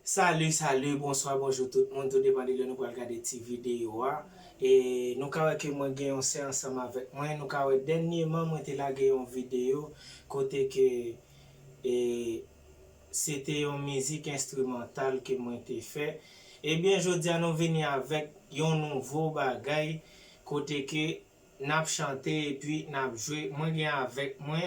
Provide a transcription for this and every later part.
Salut, bonsoir, bonjour tout le monde. Tout dépend de nous pour regarder cette vidéo. Et nous avons que moi gagne ensemble avec moi. Nous avons dernièrement moi été là une vidéo côté que c'était une musique instrumentale que moi été fait. Et bien je dis à nous venir avec un nouveau bagay côté que n'a chanté et puis n'a joué moi gagne avec moi.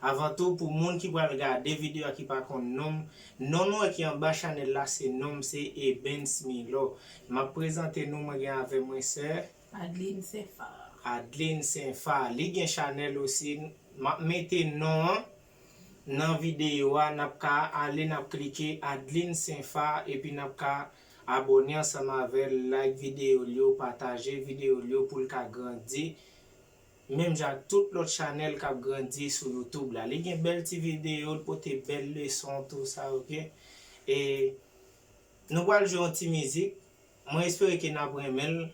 Avant tout, pour les gens qui vont regarder des vidéos qui ne connaissent pas, non qui en bas channel là, c'est nom, c'est Eben Smilo. Je vais présenter nous avec moi sœur Adeline Saint-Phar. Adeline Saint-Phar. Il y a un channel aussi. Mettez nom dans la vidéo, n'a aller cliquer Adeline Saint-Phar et puis n'a abonner ensemble avec like vidéo, partager vidéo pour le grandir. Même j'ai tout l'autre channel qui a grandi sur YouTube là. Il y a une belle petite vidéo pour des belles leçons, tout ça, ok? Et nous allons jouer une petite musique. Moi j'espère que nous avons aimé.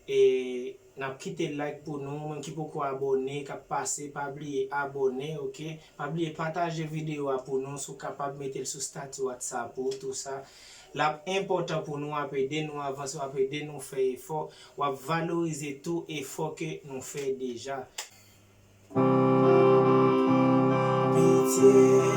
Et nous avons quitté le like pour nous, même qui peut abonner, qui passer, pas oublier abonner, ok? Pas oublier partager vidéo pour nous, si capable de mettre sur statut WhatsApp pour tout ça. L'important pour nous aider nous avancer, aider nous faire effort, ou valoriser tout effort que nous faisons déjà. Pitié.